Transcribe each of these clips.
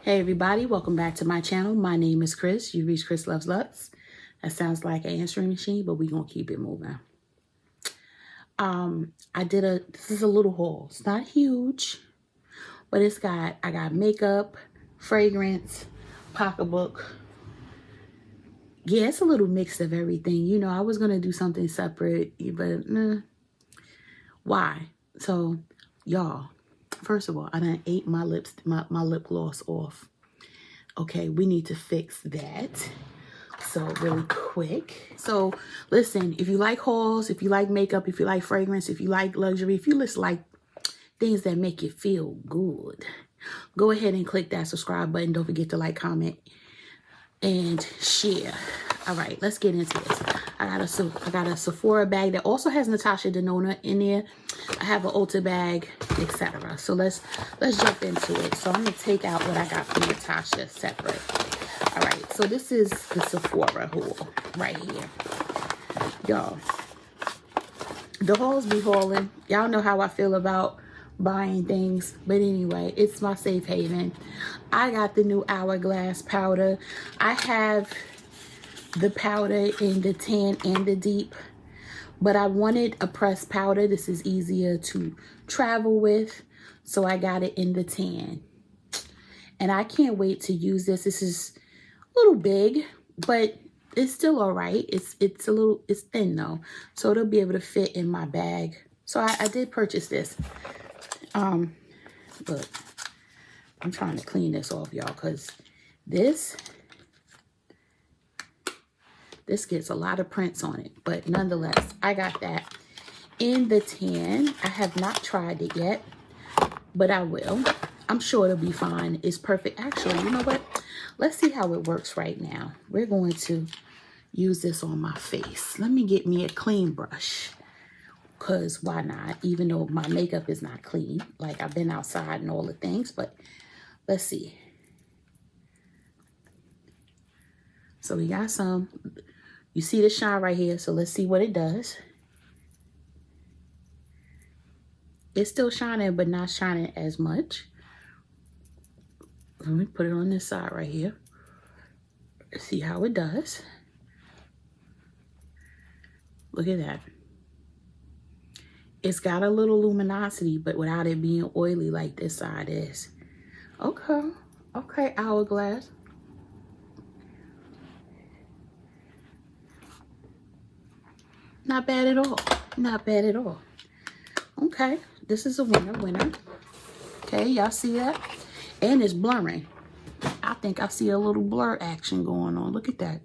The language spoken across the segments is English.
Hey everybody, welcome back to my channel. My name is Chris. You reached Chris Loves Lux. That sounds like an answering machine, but we're gonna keep it moving. This is a little haul. It's not huge, but I got makeup, fragrance, pocketbook. Yeah, it's a little mix of everything. You know, I was gonna do something separate, but why? So, y'all, first of all, I done ate my lip gloss off. Okay, we need to fix that. So really quick. So listen, if you like hauls, if you like makeup, if you like fragrance, if you like luxury, if you just like things that make you feel good, go ahead and click that subscribe button. Don't forget to like, comment, and share. All right, let's get into this. I got a Sephora bag that also has Natasha Denona in there. I have an Ulta bag, etc. So let's jump into it. So I'm gonna take out what I got from Natasha separate. All right, so this is the Sephora haul right here, y'all. The hauls be hauling. Y'all know how I feel about buying things, but anyway, it's my safe haven. I got the new Hourglass powder. I have the powder in the tan and the deep, but I wanted a pressed powder. This is easier to travel with, so I got it in the tan. And I can't wait to use this. This is a little big, but it's still all right. It's thin though, so it'll be able to fit in my bag. So I did purchase this. Look, I'm trying to clean this off, y'all, because this gets a lot of prints on it, but nonetheless, I got that in the tan. I have not tried it yet, but I will. I'm sure it'll be fine. It's perfect. Actually, you know what? Let's see how it works right now. We're going to use this on my face. Let me get me a clean brush, because why not? Even though my makeup is not clean, like I've been outside and all the things, but let's see. So we got some. You see the shine right here, so let's see what it does. It's still shining, but not shining as much. Let me put it on this side right here. See how it does. Look at that. It's got a little luminosity, but without it being oily like this side is. Okay, okay, Hourglass. Not bad at all. Not bad at all. Okay, this is a winner. Okay, y'all see that? And it's blurring. I think I see a little blur action going on. Look at that.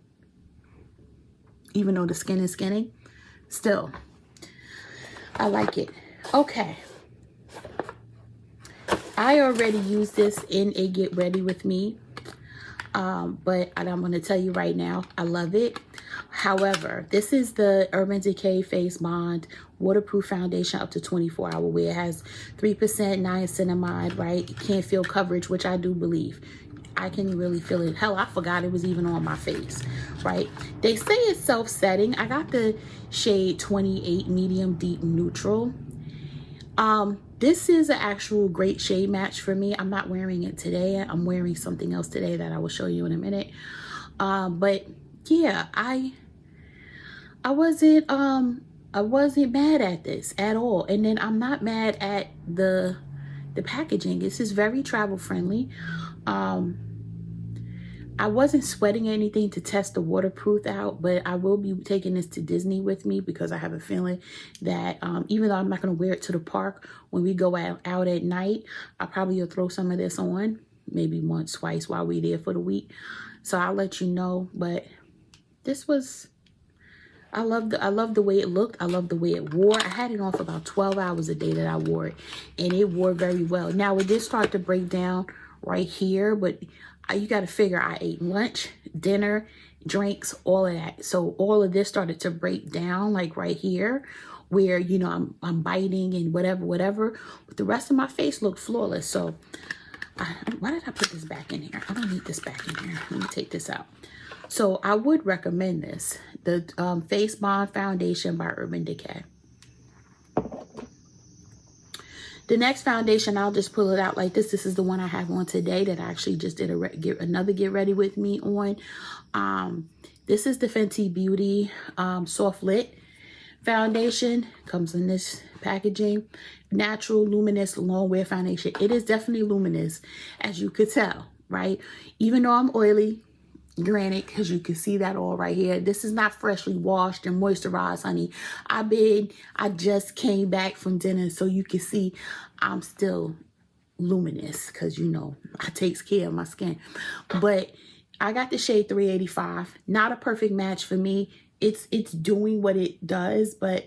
Even though the skin is skinny, still, I like it. Okay. I already used this in a Get Ready With Me. But I'm going to tell you right now, I love it. However, this is the Urban Decay Face Bond Waterproof Foundation up to 24-hour wear. It has 3% niacinamide, right? You can't feel coverage, which I do believe. I can really feel it. Hell, I forgot it was even on my face, right? They say it's self-setting. I got the shade 28 Medium Deep Neutral. This is an actual great shade match for me. I'm not wearing it today. I'm wearing something else today that I will show you in a minute. But yeah, I wasn't mad at this at all. And then I'm not mad at the packaging. This is very travel friendly. I wasn't sweating anything to test the waterproof out, but I will be taking this to Disney with me because I have a feeling that even though I'm not going to wear it to the park, when we go out at night, I probably will throw some of this on, maybe once, twice while we're there for the week. So I'll let you know. But this was, I love the way it looked. I love the way it wore. I had it on for about 12 hours a day that I wore it, and it wore very well. Now it did start to break down right here, but you got to figure I ate lunch, dinner, drinks, all of that. So all of this started to break down, like right here, where, you know, I'm biting and whatever. But the rest of my face looked flawless. So why did I put this back in here? I don't need this back in here. Let me take this out. So I would recommend this, the Face Bond Foundation by Urban Decay. The next foundation, I'll just pull it out like this. This is the one I have on today that I actually just did another get ready with me on. This is the Fenty Beauty Soft Lit foundation. Comes in this packaging. Natural luminous long wear foundation. It is definitely luminous, as you could tell, right? Even though I'm oily, granted, because you can see that all right here. This is not freshly washed and moisturized, honey. I just came back from dinner, so you can see I'm still luminous, because you know I takes care of my skin. But I got the shade 385. Not a perfect match for me. It's doing what it does, but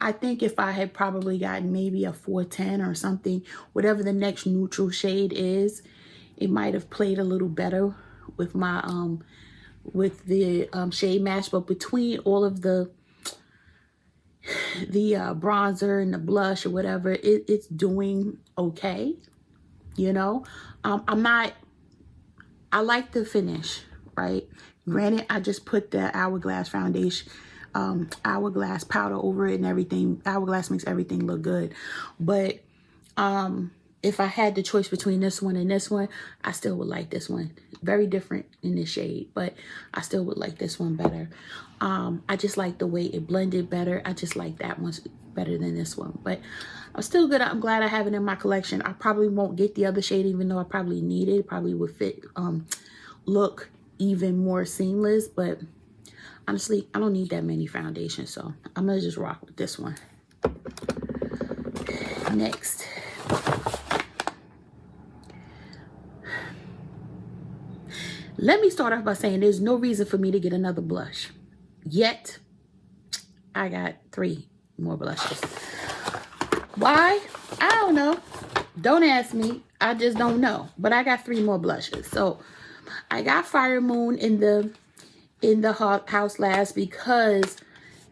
I think if I had probably gotten maybe a 410 or something, whatever the next neutral shade is, it might have played a little better with my with the shade match. But between all of the bronzer and the blush or whatever, it's doing okay, you know. I like the finish, right? Granted, I just put the Hourglass foundation, Hourglass powder over it and everything. Hourglass makes everything look good. But if I had the choice between this one and this one, I still would like this one. Very different in the shade, but I still would like this one better. I just like the way it blended better. I just like that one better than this one. But I'm still good. I'm glad I have it in my collection. I probably won't get the other shade, even though I probably need it. Probably would fit, look even more seamless. But honestly, I don't need that many foundations, so I'm gonna just rock with this one. Next, let me start off by saying there's no reason for me to get another blush. Yet, I got 3 more blushes. Why? I don't know. Don't ask me. I just don't know. But I got 3 more blushes. So, I got Fire Moon in the house last because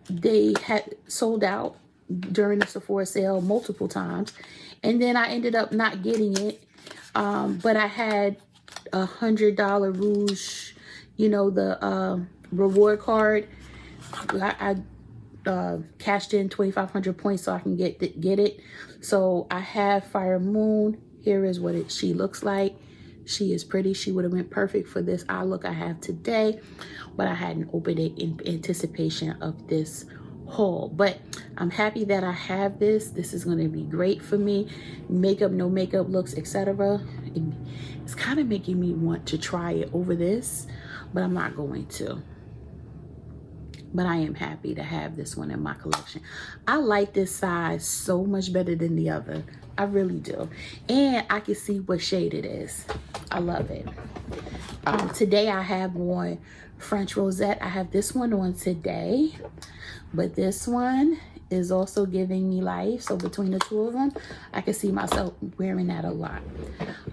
they had sold out during the Sephora sale multiple times. And then I ended up not getting it. But I had $100 Rouge, you know, the reward card. I cashed in 2,500 points so I can get it. So I have Fire Moon. Here is what she looks like. She is pretty. She would have been perfect for this eye look I have today, but I hadn't opened it in anticipation of this haul. But I'm happy that I have this. This is going to be great for me. Makeup, no makeup looks, etc. It's kind of making me want to try it over this, but I'm not going to. But I am happy to have this one in my collection. I like this size so much better than the other. I really do. And I can see what shade it is. I love it. Today I have on French Rosette. I have this one on today. But this one is also giving me life. So between the two of them, I can see myself wearing that a lot.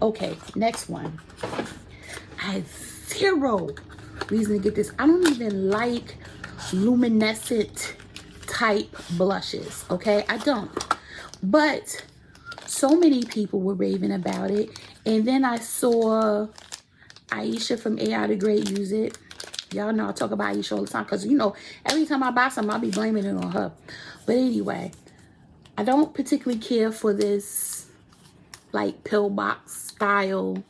Okay, next one. I had 0 reason to get this. I don't even like luminescent type blushes, okay? I don't. But so many people were raving about it. And then I saw Aisha from AI the Great use it. Y'all know I talk about Aisha all the time because, you know, every time I buy something, I'll be blaming it on her. But anyway, I don't particularly care for this, like, pillbox style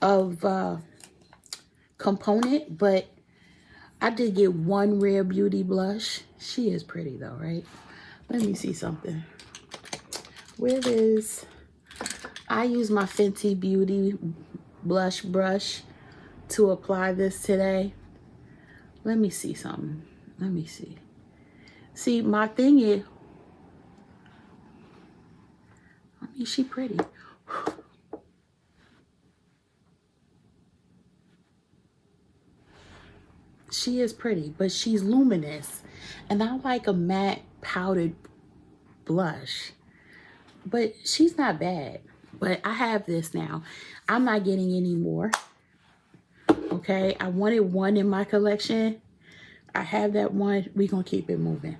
of component, but I did get one Rare Beauty blush. She is pretty, though, right? Let me see something. Where is... I use my Fenty Beauty blush brush to apply this today. Let me see something. Let me see. See, my thing is... I mean, she pretty. She is pretty, but she's luminous. And I like a matte powdered blush. But she's not bad. But I have this now. I'm not getting any more. Okay, I wanted one in my collection. I have that one. We're going to keep it moving.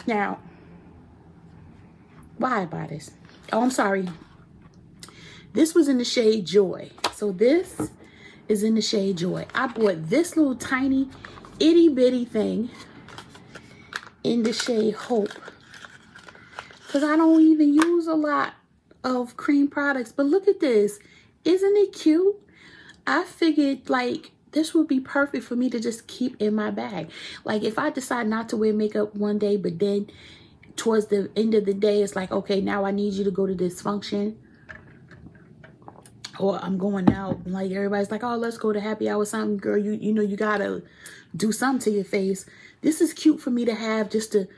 Now, why I buy this? Oh, I'm sorry. This was in the shade Joy. So this is in the shade Joy. I bought this little tiny itty bitty thing in the shade Hope because I don't even use a lot of cream products. But look at this. Isn't it cute? I figured like this would be perfect for me to just keep in my bag. Like if I decide not to wear makeup one day, but then towards the end of the day, it's like, okay, now I need you to go to this function. Or I'm going out, like everybody's like, oh, let's go to happy hour, something, girl. You know, you gotta do something to your face. This is cute for me to have, just to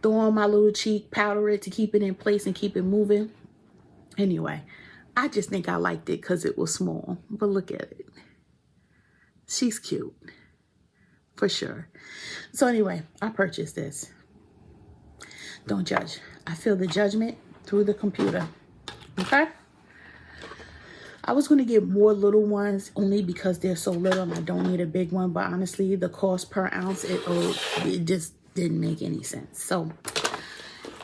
throw on my little cheek, powder it to keep it in place and keep it moving. Anyway, I just think I liked it because it was small. But look at it. She's cute. For sure. So anyway, I purchased this. Don't judge. I feel the judgment through the computer. Okay? I was going to get more little ones only because they're so little and I don't need a big one. But honestly, the cost per ounce, it just didn't make any sense. So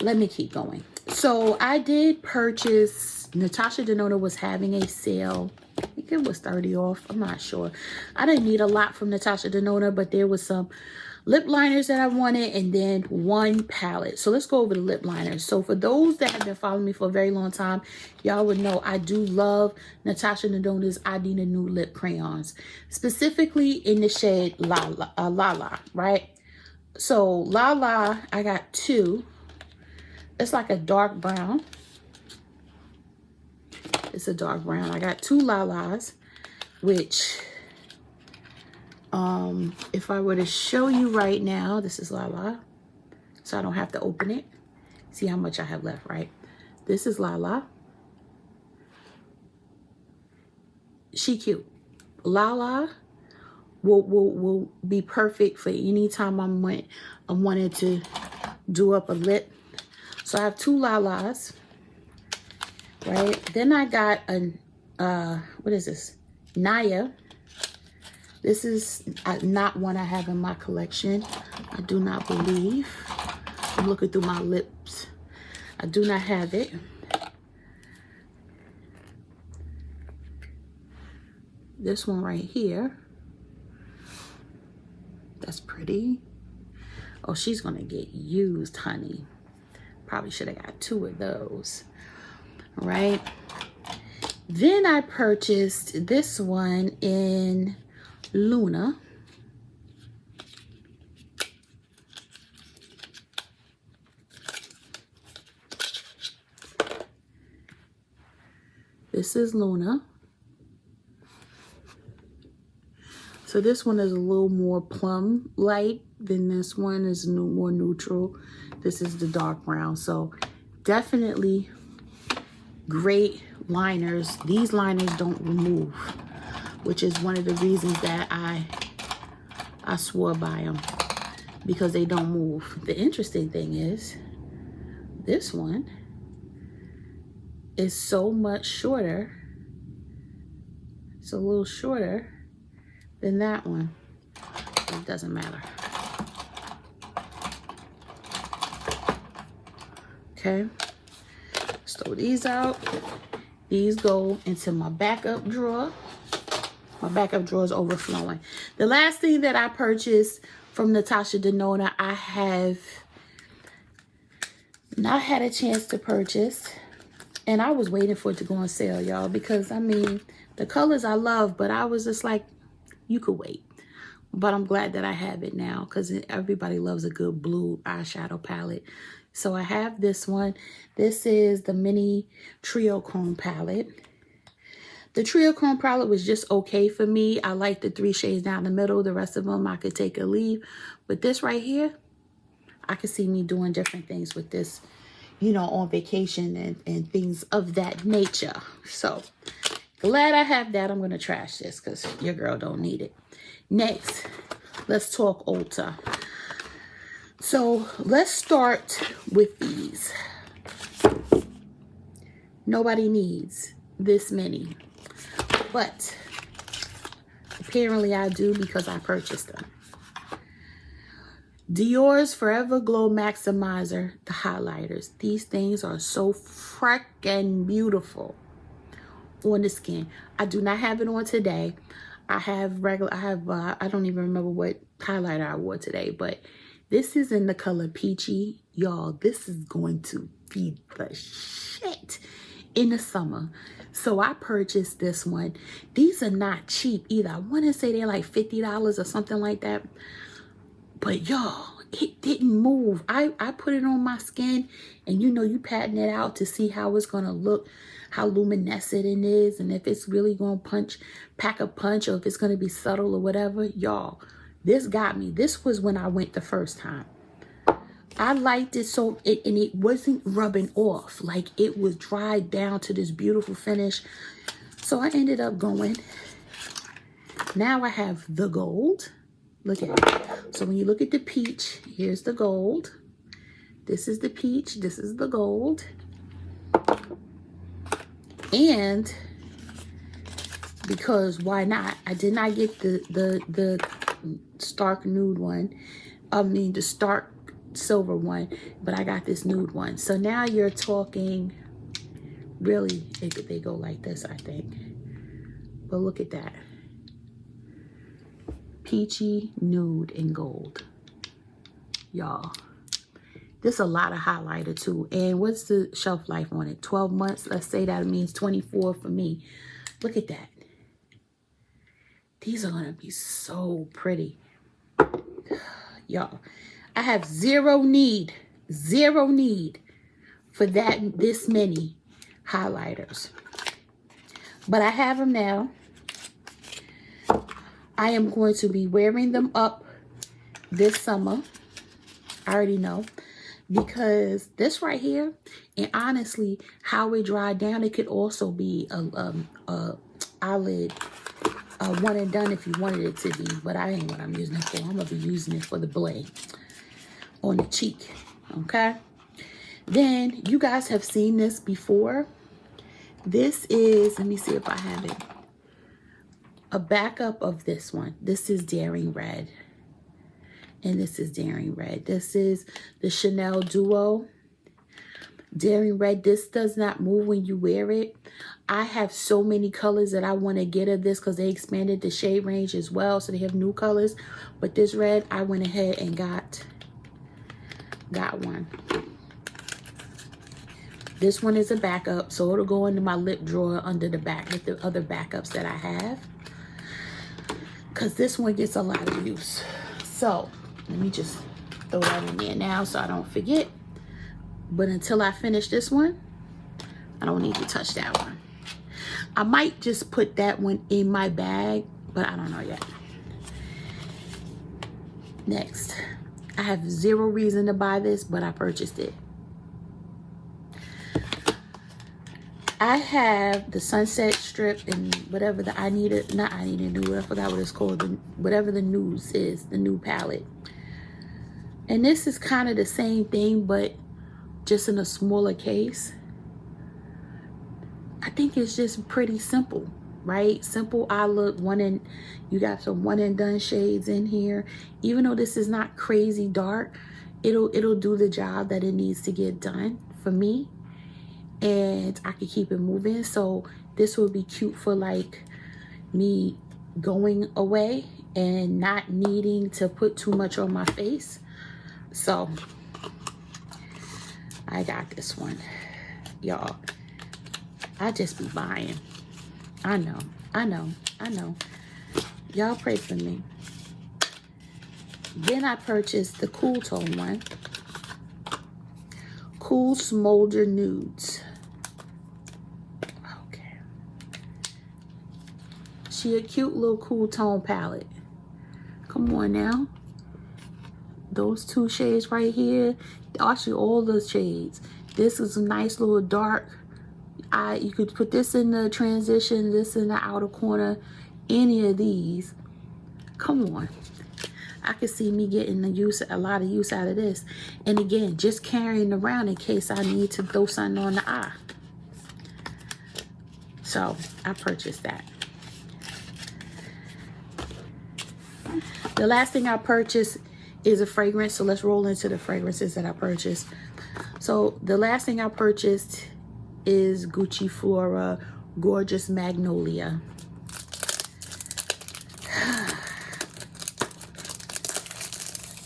let me keep going. So I did purchase, Natasha Denona was having a sale. I think it was 30 off. I'm not sure. I didn't need a lot from Natasha Denona, but there was some lip liners that I wanted and then one palette. So let's go over the lip liners. So for those that have been following me for a very long time, y'all would know I do love Natasha Denona's I Need a New Lip crayons, specifically in the shade Lala, right? So Lala, I got two. It's like a dark brown. It's a dark brown. I got two Lalas, which if I were to show you right now, this is Lala, so I don't have to open it. See how much I have left, right? This is Lala. She cute. Lala will be perfect for any time I wanted to do up a lip. So I have two Lalas, right? Then I got a what is this? Naya. This is not one I have in my collection. I do not believe. I'm looking through my lips. I do not have it. This one right here. That's pretty. Oh, she's gonna get used, honey. Probably should have got two of those. All right. Then I purchased this one in Luna. This is Luna. So this one is a little more plum light than this one is more neutral. This is the dark brown. So definitely great liners. These liners don't remove, which is one of the reasons that I swore by them, because they don't move. The interesting thing is this one is so much shorter. It's a little shorter than that one. It doesn't matter. Okay, let's throw these out. These go into my backup drawer. My backup drawer is overflowing. The last thing that I purchased from Natasha Denona, I have not had a chance to purchase. And I was waiting for it to go on sale, y'all, because I mean, the colors I love, but I was just like, you could wait. But I'm glad that I have it now, because everybody loves a good blue eyeshadow palette. So I have this one. This is the mini Trio Chrome palette. The Trio Chrome palette was just okay for me. I like the 3 shades down the middle. The rest of them I could take or leave. But this right here, I could see me doing different things with this, you know, on vacation and things of that nature. So glad I have that. I'm going to trash this because your girl don't need it. Next, let's talk Ulta. So let's start with these. Nobody needs this many, but apparently I do because I purchased them. Dior's Forever Glow Maximizer, the highlighters. These things are so freaking beautiful on the skin. I do not have it on today. I have I don't even remember what highlighter I wore today, but this is in the color Peachy. Y'all, this is going to be the shit in the summer. So I purchased this one. These are not cheap either. I want to say they're like $50 or something like that. But y'all, it didn't move. I put it on my skin, and you know, you patting it out to see how it's gonna look, how luminescent it is, and if it's really gonna pack a punch, or if it's gonna be subtle or whatever. Y'all, this got me. This was when I went the first time. I liked it and it wasn't rubbing off. Like, it was dried down to this beautiful finish. So I ended up going. Now I have the gold. Look at it. So when you look at the peach, here's the gold. This is the peach. This is the gold. And because why not? I did not get the stark nude one. I mean the stark silver one, but I got this nude one. So now you're talking, really, they go like this, I think. But look at that. Peachy, nude, and gold. Y'all, this is a lot of highlighter too. And what's the shelf life on it? 12 months. Let's say that means 24 for me. Look at that. These are gonna be so pretty. Y'all, I have zero need for this many highlighters. But I have them now. I am going to be wearing them up this summer. I already know. Because this right here, and honestly, how it dried down, it could also be a eyelid one and done if you wanted it to be. But I ain't what I'm using it for. I'm going to be using it for the blade on the cheek. Okay? Then, you guys have seen this before. This is, let me see if I have it. A backup of this one. This is Daring Red. And this is Daring Red. This is the Chanel Duo. Daring Red. This does not move when you wear it. I have so many colors that I want to get of this because they expanded the shade range as well. So they have new colors. But this red, I went ahead and got one. This one is a backup. So it'll go into my lip drawer under the back with the other backups that I have. Because this one gets a lot of use. So, let me just throw that in there now so I don't forget. But until I finish this one, I don't need to touch that one. I might just put that one in my bag, but I don't know yet. Next, I have zero reason to buy this, but I purchased it. I have the Sunset Strip and whatever the I forgot what it's called, whatever the news is, the new palette. And this is kind of the same thing, but just in a smaller case. I think it's just pretty simple, right? Simple eye look, you got some one and done shades in here. Even though this is not crazy dark, it'll do the job that it needs to get done for me. And I could keep it moving. So this will be cute for like me going away and not needing to put too much on my face. So I got this one, y'all. I just be buying. I know. Y'all pray for me. Then I purchased the Cool Tone one. Cool Smolder Nudes. Okay. She a cute little cool tone palette. Come on now. Those two shades right here. Actually, all the shades. This is a nice little dark. You could put this in the transition, this in the outer corner, any of these. Come on. I could see me getting a lot of use out of this. And again, just carrying around in case I need to throw something on the eye. So I purchased that. The last thing I purchased is a fragrance. So let's roll into the fragrances that I purchased. So the last thing I purchased is Gucci Flora Gorgeous Magnolia.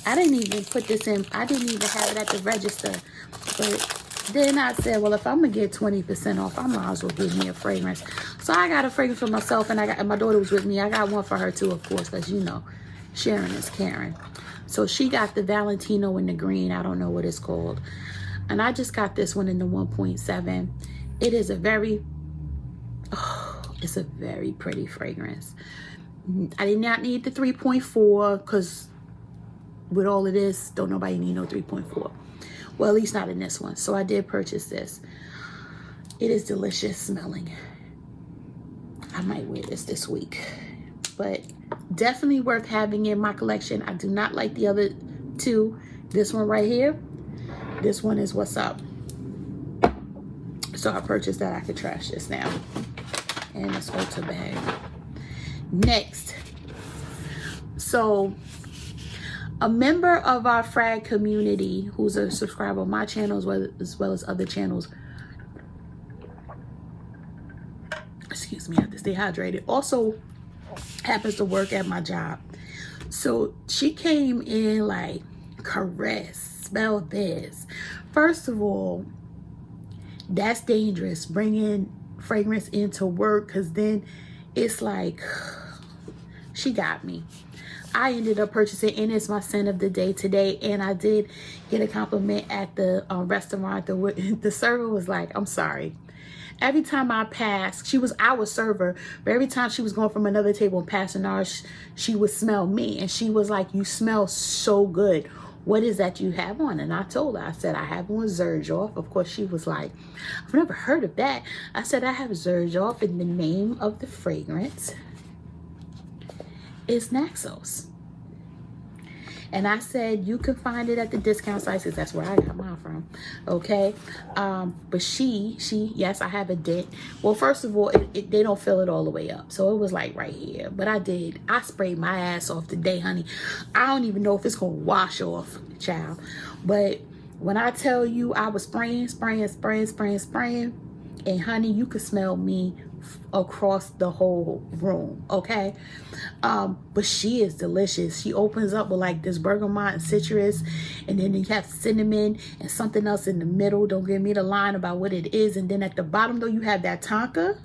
I didn't even put this in. I didn't even have it at the register. But Then I said, well, if I'm going to get 20% off, I might as well give me a fragrance. So I got a fragrance for myself, and my daughter was with me. I got one for her too, of course, because, you know, sharing is caring. So she got the Valentino in the green. I don't know what it's called. And I just got this one in the 1.7. It is a very, it's a very pretty fragrance. I did not need the 3.4 because with all of this, don't nobody need no 3.4. Well, at least not in this one. So I did purchase this. It is delicious smelling. I might wear this week. But definitely worth having in my collection. I do not like the other two. This one right here. This one is what's up. So I purchased that. I could trash this now. And this Ulta bag. Next. So a member of our frag community who's a subscriber on my channel as well as other channels, excuse me, I have to stay hydrated, also happens to work at my job. So she came in like, caress, smell this. First of all, that's dangerous, bringing fragrance into work, because then it's like, she got me. I ended up purchasing, and it's my scent of the day today. And I did get a compliment at the restaurant. The server was like, I'm sorry. Every time I passed, I was server, but every time she was going from another table and passing ours, she would smell me. And she was like, you smell so good. What is that you have on? And I told her, I said, I have on Xerjoff. Of course, she was like, I've never heard of that. I said, I have Xerjoff, and the name of the fragrance is Naxos. And I said, you can find it at the discount sites, because that's where I got mine from. Okay. But she, yes, I have a dent. Well, first of all, they don't fill it all the way up. So it was like right here. But I sprayed my ass off today, honey. I don't even know if it's going to wash off, child. But when I tell you I was spraying, and honey, you could smell me across the whole room. Okay. But she is delicious. She opens up with like this bergamot and citrus, and then you have cinnamon and something else in the middle. Don't give me the line about what it is. And then at the bottom though, you have that tonka.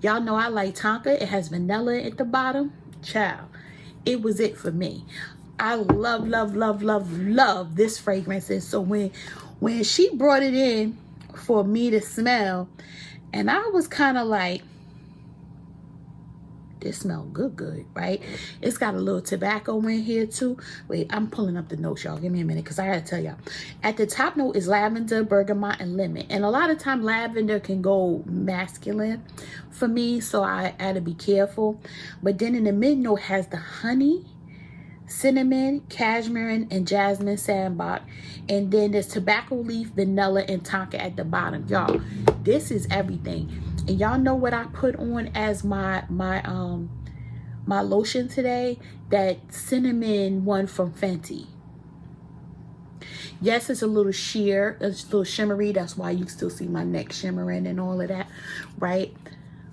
Y'all know I like tonka. It has vanilla at the bottom. Child, it was it for me. I love this fragrance. And so when she brought it in for me to smell, and I was kind of like, this smells good, right? It's got a little tobacco in here too. Wait, I'm pulling up the notes, y'all. Give me a minute, because I gotta tell y'all. At the top note is lavender, bergamot, and lemon. And a lot of time lavender can go masculine for me, so I had to be careful. But then in the mid note has the honey, cinnamon, cashmere, and jasmine sandbark. And then there's tobacco leaf, vanilla, and tonka at the bottom. Y'all, this is everything. And y'all know what I put on as my lotion today? That cinnamon one from Fenty. Yes, it's a little sheer, it's a little shimmery. That's why you still see my neck shimmering and all of that, right?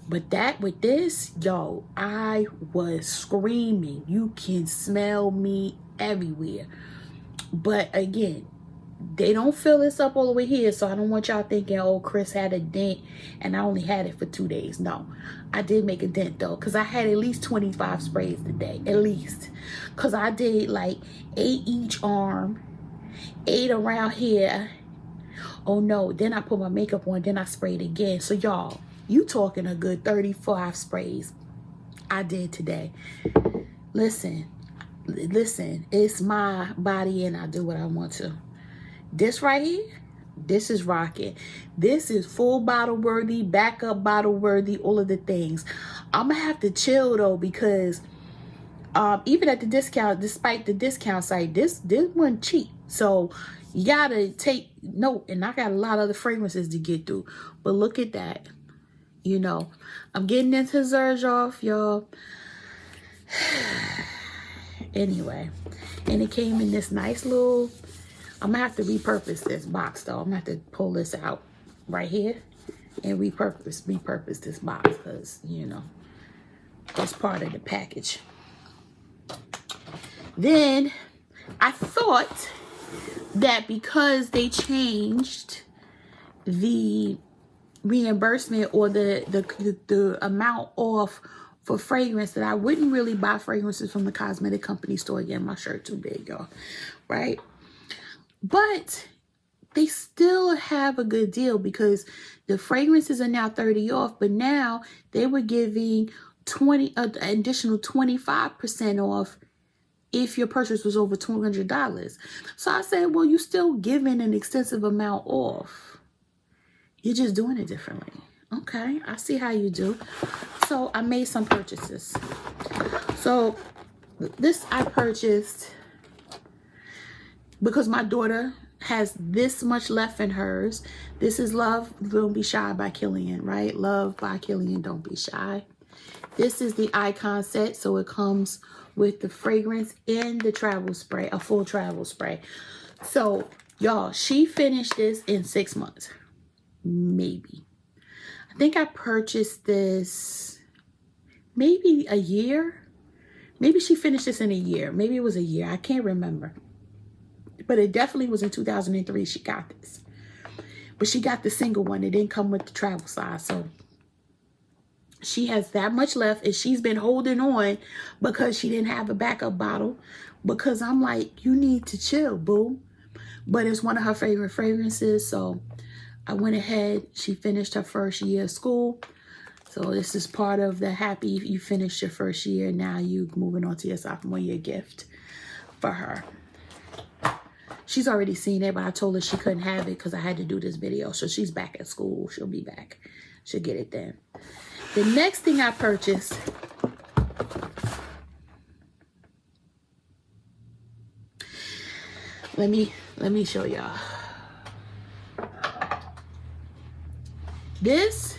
But that with this, yo, I was screaming. You can smell me everywhere. But again, they don't fill this up all the way here, so I don't want y'all thinking, oh, Chris had a dent and I only had it for 2 days. No, I did make a dent though, because I had at least 25 sprays today, at least, because I did like 8 each arm, 8 around here. Oh no, then I put my makeup on, then I sprayed again. So y'all, you talking a good 35 sprays I did today. Listen, it's my body and I do what I want to. This right here, this is rocking. This is full bottle worthy, backup bottle worthy, all of the things. I'm gonna have to chill though, because even at the discount, despite the discount site, this wasn't cheap. So you gotta take note. And I got a lot of other fragrances to get through. But look at that. You know, I'm getting into Xerjoff, y'all. Anyway, and it came in this nice little, I'm gonna have to repurpose this box though. I'm gonna have to pull this out right here and repurpose this box, because you know that's part of the package. Then I thought that because they changed the reimbursement or the amount off for fragrance that I wouldn't really buy fragrances from the cosmetic company store. Again, my shirt too big, y'all, right? But they still have a good deal because the fragrances are now 30 off, but now they were giving additional 25% off if your purchase was over $200. So I said, well, you're still giving an extensive amount off. You're just doing it differently. Okay, I see how you do. So I made some purchases. So this I purchased because my daughter has this much left in hers. This is Love Don't Be Shy by Killian, right? Love by Killian, Don't Be Shy. This is the Icon set, so it comes with the fragrance and the travel spray, a full travel spray. So, y'all, she finished this in 6 months. Maybe. I think I purchased this maybe a year. Maybe she finished this in a year. Maybe it was a year. I can't remember. But it definitely was in 2003 she got this. But she got the single one. It didn't come with the travel size. So she has that much left. And she's been holding on because she didn't have a backup bottle. Because I'm like, you need to chill, boo. But it's one of her favorite fragrances. So I went ahead. She finished her first year of school. So this is part of the happy you finished your first year. Now you moving on to your sophomore year gift for her. She's already seen it, but I told her she couldn't have it because I had to do this video. So she's back at school. She'll be back. She'll get it then. The next thing I purchased, let me show y'all. This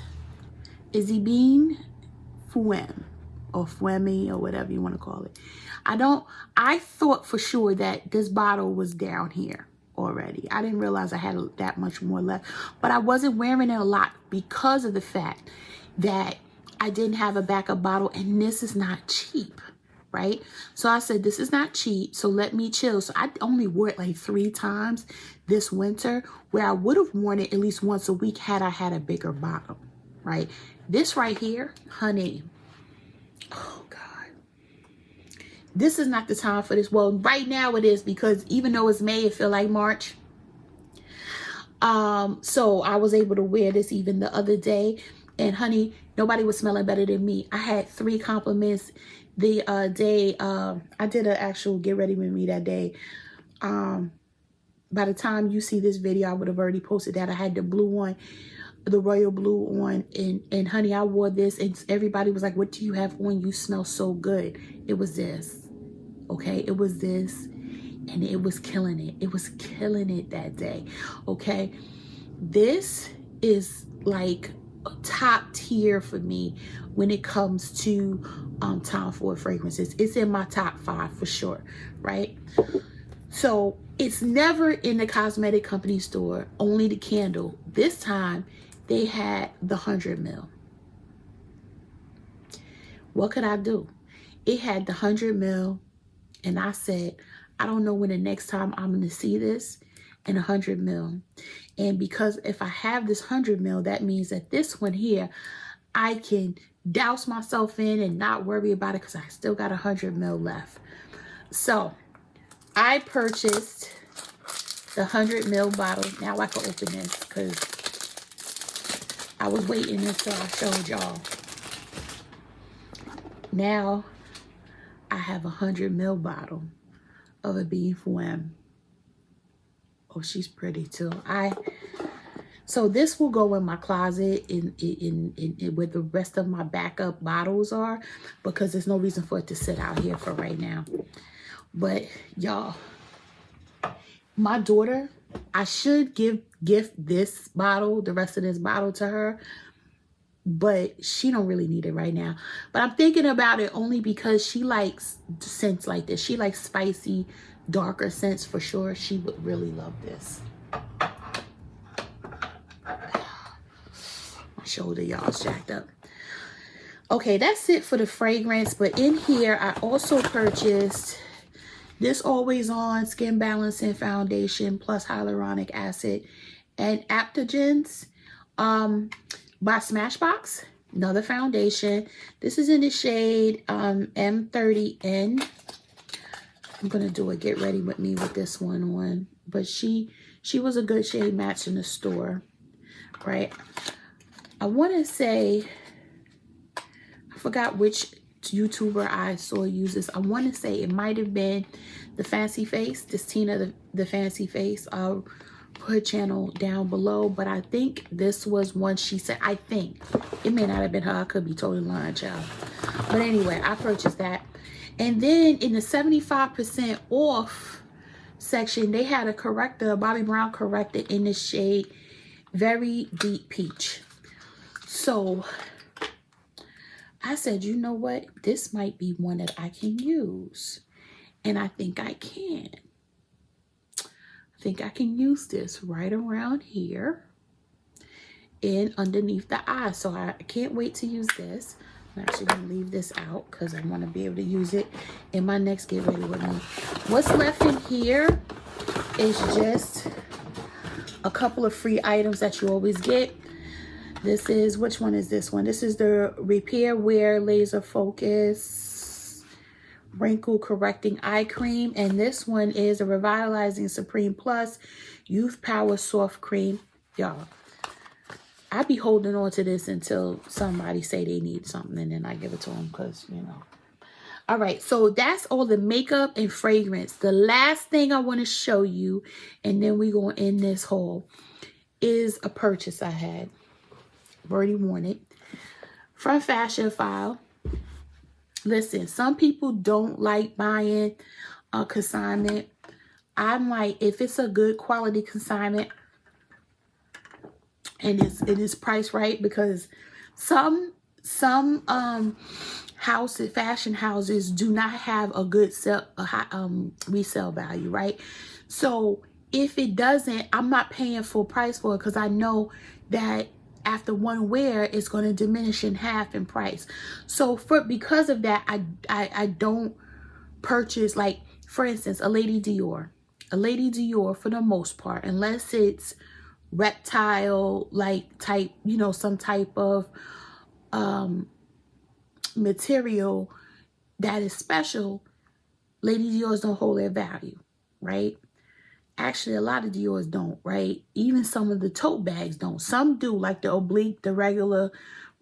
is the Bean Femme or Femme or whatever you want to call it. I thought for sure that this bottle was down here already. I didn't realize I had that much more left, but I wasn't wearing it a lot because of the fact that I didn't have a backup bottle, and this is not cheap, right? So I said, this is not cheap, so let me chill. So I only wore it like 3 times this winter, where I would have worn it at least once a week had I had a bigger bottle, right? This right here, honey, oh God. This is not the time for this. Well, right now it is, because even though it's May, it feel like March. So I was able to wear this even the other day. And honey, nobody was smelling better than me. I had 3 compliments the day. I did an actual get ready with me that day. By the time you see this video, I would have already posted that. I had the blue on, the royal blue on, and honey, I wore this, and everybody was like, what do you have on? You smell so good. It was this. Okay, it was this, and it was killing it. It was killing it that day. Okay, this is like top tier for me when it comes to Tom Ford fragrances. It's in my top 5 for sure, right? So it's never in the cosmetic company store, only the candle. This time they had the 100 ml. What could I do? It had the 100 ml, and I said, I don't know when the next time I'm going to see this in 100 ml. And because if I have this 100 ml, that means that this one here, I can douse myself in and not worry about it because I still got 100 ml left. So I purchased the 100 ml bottle. Now I can open this because I was waiting until I showed y'all. Now I have a 100 ml bottle of a Bean Femme. Oh, she's pretty too. So this will go in my closet in where the rest of my backup bottles are, because there's no reason for it to sit out here for right now. But y'all, my daughter, I should gift this bottle, the rest of this bottle, to her, but she don't really need it right now. But I'm thinking about it only because she likes scents like this. She likes spicy, darker scents for sure. She would really love this. My shoulder, y'all, is jacked up. Okay, that's it for the fragrance. But in here, I also purchased this Always On Skin Balancing Foundation plus hyaluronic acid and Aptogens by Smashbox. Another foundation. This is in the shade M30N. I'm gonna do a get ready with me with this one on, but she was a good shade match in the store, right? I want to say, I forgot which YouTuber I saw use this. I want to say it might have been the Fancy Face, this Tina the Fancy Face. I'll put her channel down below, but I think this was one she said. I think it may not have been her. I could be totally lying, child. But anyway, I purchased that. And then in the 75% off section, they had a corrector, a Bobbi Brown corrector in the shade Very Deep Peach. So I said, you know what? This might be one that I can use. And I think I can. I think I can use this right around here and underneath the eye. So I can't wait to use this. I'm actually going to leave this out because I want to be able to use it in my next get ready with me. What's left in here is just a couple of free items that you always get. This is, which one is this one? This is the Repair Wear Laser Focus Wrinkle Correcting Eye Cream. And this one is a Revitalizing Supreme Plus Youth Power Soft Cream. Y'all, I be holding on to this until somebody say they need something, and then I give it to them because, you know. All right, so that's all the makeup and fragrance. The last thing I want to show you, and then we're going to end this haul, is a purchase I had. I've already worn it. From Fashion File. Listen, some people don't like buying a consignment. I'm like, if it's a good quality consignment, and it is priced right, because some houses, fashion houses, do not have a good resale value, right? So if it doesn't, I'm not paying full price for it, because I know that after one wear, it's going to diminish in half in price. So because of that, I don't purchase, like, for instance, a Lady Dior for the most part, unless it's reptile like type, you know, some type of material that is special, Lady Dior's don't hold their value, right? Actually, a lot of Dior's don't, right? Even some of the tote bags don't. Some do, like the oblique, the regular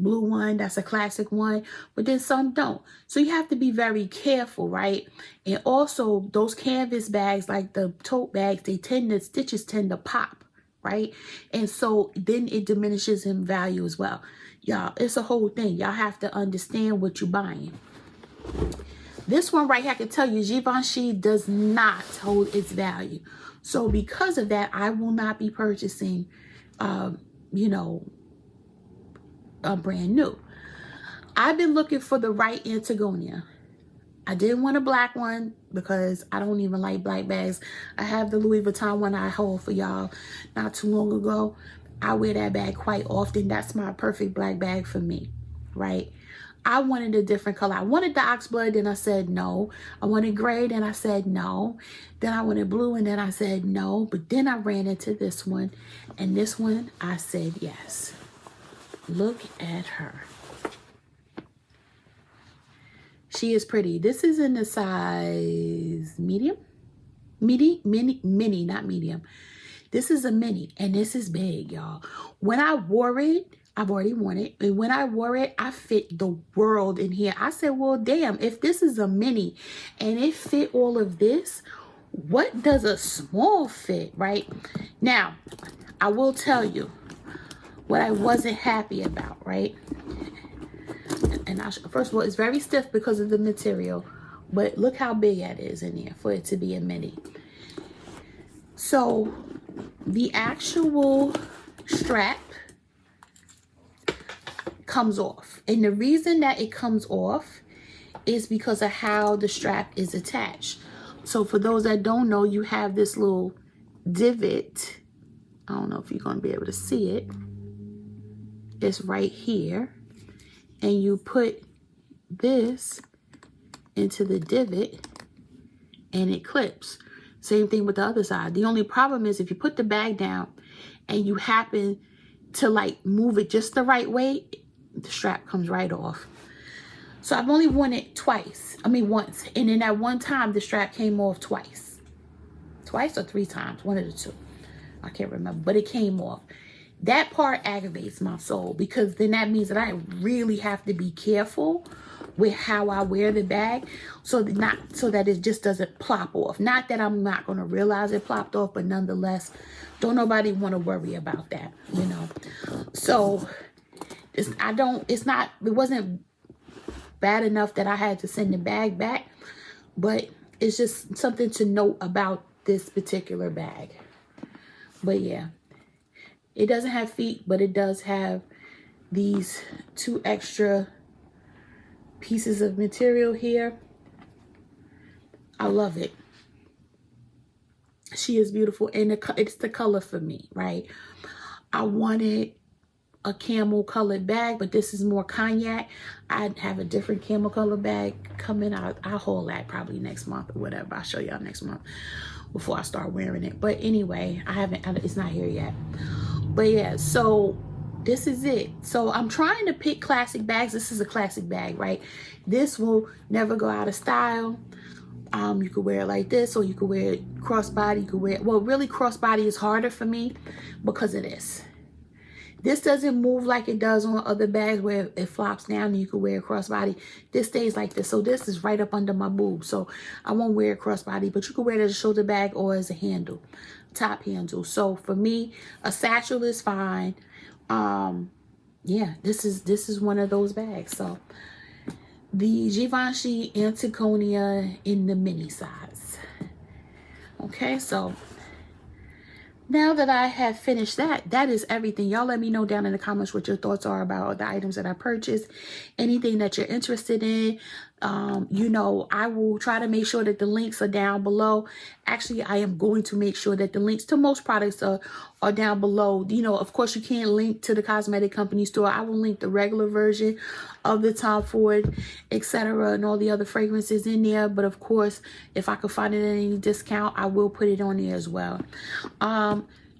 blue one, that's a classic one, but then some don't. So you have to be very careful, right? And also those canvas bags, like the tote bags, stitches tend to pop, right? And so then it diminishes in value as well. Y'all, it's a whole thing. Y'all have to understand what you're buying. This one right here, I can tell you, Givenchy does not hold its value. So because of that, I will not be purchasing, you know, a brand new. I've been looking for the right Antigonia. I didn't want a black one because I don't even like black bags. I have the Louis Vuitton one I hauled for y'all not too long ago. I wear that bag quite often. That's my perfect black bag for me, right? I wanted a different color. I wanted the oxblood, then I said no. I wanted gray, then I said no. Then I wanted blue, and then I said no. But then I ran into this one, and this one I said yes. Look at her. She is pretty. This is in the size medium? Mini, not medium. This is a mini, and this is big, y'all. When I wore it, I've already worn it, and when I wore it, I fit the world in here. I said, well, damn, if this is a mini and it fit all of this, what does a small fit, right? Now, I will tell you what I wasn't happy about, right? And first of all, it's very stiff because of the material, but look how big that is in there for it to be a mini. So the actual strap comes off, and the reason that it comes off is because of how the strap is attached. So for those that don't know, you have this little divot. I don't know if you're going to be able to see it. It's right here, and you put this into the divot and it clips. Same thing with the other side. The only problem is if you put the bag down and you happen to like move it just the right way, the strap comes right off. So I've only worn it once. And then at one time, the strap came off twice. Twice or 3 times, one of the two. I can't remember, but it came off. That part aggravates my soul, because then that means that I really have to be careful with how I wear the bag, so that it just doesn't plop off. Not that I'm not going to realize it plopped off, but nonetheless, don't nobody want to worry about that, you know. So it wasn't bad enough that I had to send the bag back, but it's just something to note about this particular bag. But yeah, it doesn't have feet, but it does have these 2 extra pieces of material here. I love it. She is beautiful, and it's the color for me, right? I wanted a camel colored bag, but this is more cognac. I'd have a different camel color bag coming out. I'll haul that probably next month or whatever. I'll show y'all next month before I start wearing it. But anyway, it's not here yet. But yeah, so this is it. So I'm trying to pick classic bags. This is a classic bag, right? This will never go out of style. You could wear it like this, or you could wear it crossbody. You could wear it, well, really crossbody is harder for me because of this. This doesn't move like it does on other bags where it flops down and you can wear it crossbody. This stays like this. So this is right up under my boob. So I won't wear it crossbody, but you can wear it as a shoulder bag or as a handle, top handle. So for me, a satchel is fine. Yeah, this is one of those bags. So the Givenchy Antigonia in the mini size. Okay, so now that I have finished that is everything. Y'all let me know down in the comments what your thoughts are about the items that I purchased. Anything that you're interested in. You know, I will try to make sure that the links are down below. Actually, I am going to make sure that the links to most products are down below. You know, of course, you can't link to the cosmetic company store. I will link the regular version of the Tom Ford, etc., and all the other fragrances in there. But of course, if I could find it at any discount, I will put it on there as well.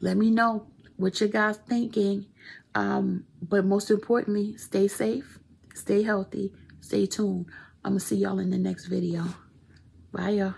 Let me know what you guys thinking. But most importantly, stay safe, stay healthy, stay tuned. I'm gonna see y'all in the next video. Bye, y'all.